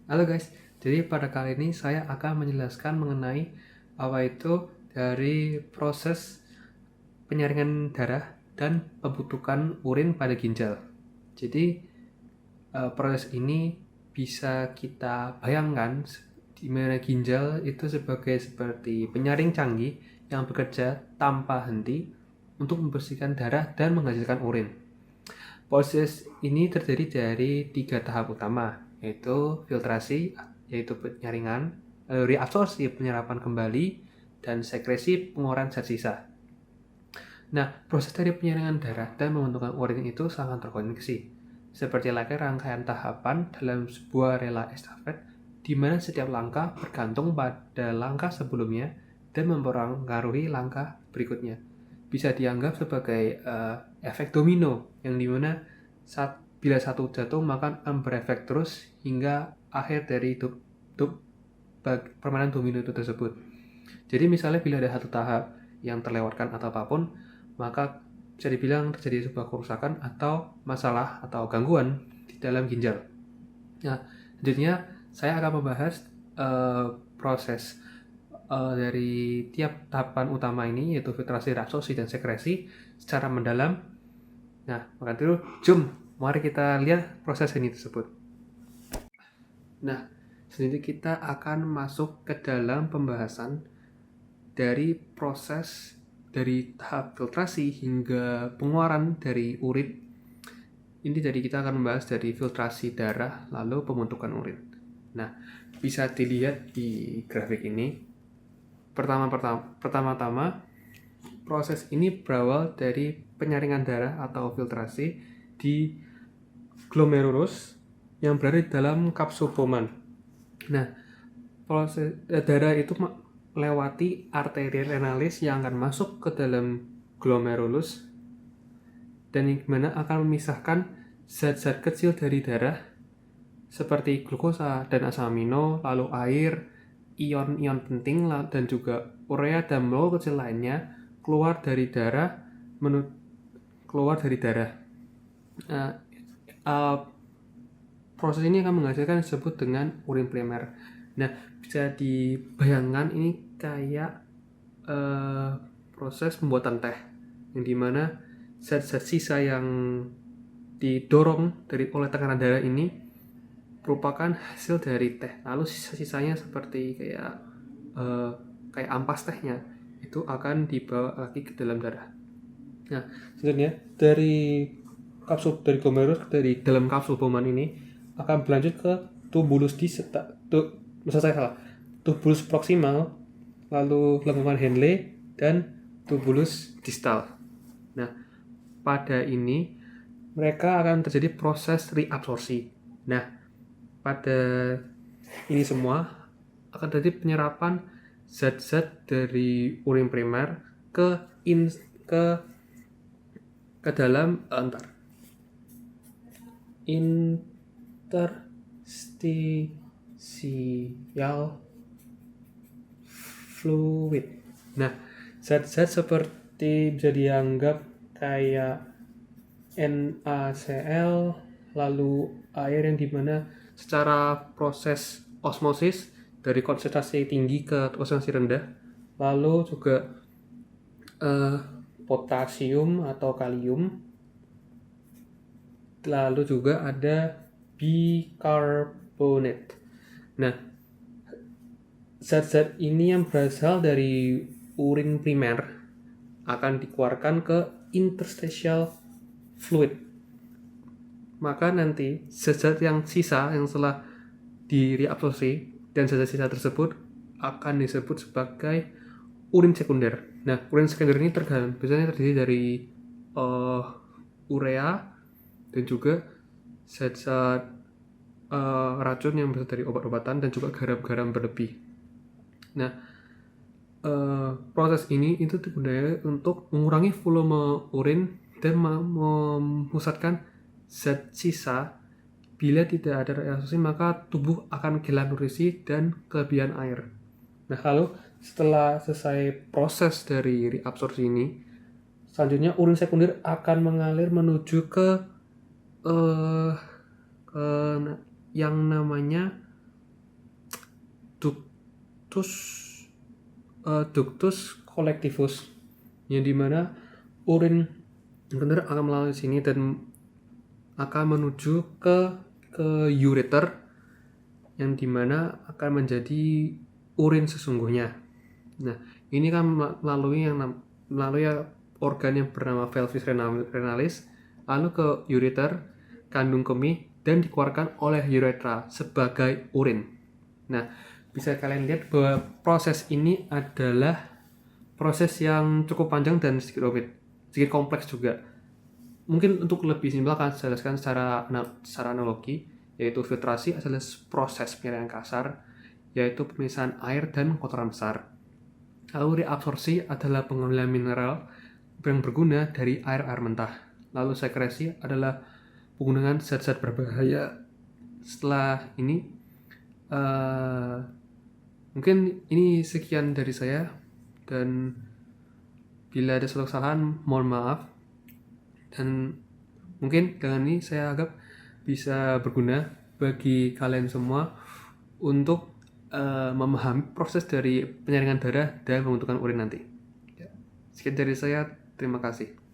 Halo guys, jadi pada kali ini saya akan menjelaskan mengenai apa itu dari proses penyaringan darah dan pembentukan urin pada ginjal. Jadi proses ini bisa kita bayangkan di mana ginjal itu seperti penyaring canggih yang bekerja tanpa henti untuk membersihkan darah dan menghasilkan urin. Proses ini terdiri dari 3 tahap utama, yaitu filtrasi, yaitu penyaringan, lalu reabsorpsi penyerapan kembali, dan sekresi pengeluaran zat sisa. Nah, proses dari penyaringan darah dan pembentukan urin itu sangat terkoneksi, seperti layaknya rangkaian tahapan dalam sebuah relay estafet, di mana setiap langkah bergantung pada langkah sebelumnya dan mempengaruhi langkah berikutnya. Bisa dianggap sebagai efek domino, yang dimana bila satu jatuh maka akan berefek terus hingga akhir dari permainan domino itu tersebut. Jadi misalnya bila ada satu tahap yang terlewatkan atau apapun, maka bisa dibilang terjadi sebuah kerusakan atau masalah atau gangguan di dalam ginjal. Nah, selanjutnya saya akan membahas proses dari tiap tahapan utama ini, yaitu filtrasi, reabsorpsi, dan sekresi secara mendalam. Nah, maka itu mari kita lihat proses ini tersebut. Nah, selanjutnya kita akan masuk ke dalam pembahasan dari proses dari tahap filtrasi hingga pengeluaran dari urin. Ini jadi kita akan membahas dari filtrasi darah lalu pembentukan urin. Nah, bisa dilihat di grafik ini. Pertama-tama proses ini berawal dari penyaringan darah atau filtrasi di glomerulus yang berada di dalam kapsul Bowman. Nah, proses darah itu melewati arteri renalis yang akan masuk ke dalam glomerulus dan yang mana akan memisahkan zat-zat kecil dari darah seperti glukosa dan asam amino, lalu air, ion-ion penting dan juga urea dan molekul kecil lainnya keluar dari darah Uh, uh, proses ini akan menghasilkan disebut dengan urin primer. Nah, bisa dibayangkan ini kayak proses pembuatan teh, yang dimana zat-zat sisa yang didorong oleh tekanan darah ini merupakan hasil dari teh. Lalu sisa-sisanya seperti kayak ampas tehnya itu akan dibawa lagi ke dalam darah. Nah, sebenarnya dari glomerulus dari dalam kapsul Bowman ini akan berlanjut ke tubulus tubulus proksimal, lalu lengkungan Henle dan tubulus distal. Nah, pada ini mereka akan terjadi proses reabsorpsi. Nah, pada ini semua akan terjadi penyerapan zat-zat dari urin primer ke dalam interstitial fluid. Nah, zat-zat seperti bisa dianggap kayak NaCl, lalu air yang dimana secara proses osmosis dari konsentrasi tinggi ke konsentrasi rendah, lalu juga potasium atau kalium, lalu juga ada bicarbonate. Nah, zat-zat ini yang berasal dari urin primer akan dikeluarkan ke interstitial fluid. Maka nanti zat-zat yang sisa yang setelah direabsorpsi dan zat-zat sisa tersebut akan disebut sebagai urin sekunder. Nah, urin sekunder ini biasanya terdiri dari urea dan juga zat-zat racun yang berasal dari obat-obatan dan juga garam-garam berlebih. Nah, proses ini itu digunakan untuk mengurangi volume urin dan memusatkan zat sisa. Bila tidak ada reabsorpsi maka tubuh akan kehilangan nutrisi dan kelebihan air. Nah, lalu setelah selesai proses dari reabsorpsi ini, selanjutnya urin sekunder akan mengalir menuju ke yang namanya ductus collectivus, yang dimana urin benar akan melalui sini dan akan menuju ke ureter, yang dimana akan menjadi urin sesungguhnya. Nah, ini kan melalui organ yang bernama pelvis renalis, lalu ke ureter, kandung kemih, dan dikeluarkan oleh uretra sebagai urin. Nah, bisa kalian lihat bahwa proses ini adalah proses yang cukup panjang dan sedikit rumit, sedikit kompleks juga. Mungkin untuk lebih simpel akan saya jelaskan secara analogi, yaitu filtrasi adalah proses penyaringan kasar, yaitu pemisahan air dan kotoran besar. Lalu reabsorpsi adalah pengambilan mineral yang berguna dari air mentah. Lalu sekresi adalah penggunaan zat-zat berbahaya. Setelah ini, mungkin ini sekian dari saya, dan bila ada suatu kesalahan mohon maaf, dan mungkin dengan ini saya anggap bisa berguna bagi kalian semua untuk memahami proses dari penyaringan darah dan pembentukan urin nanti. Sekian dari saya, terima kasih.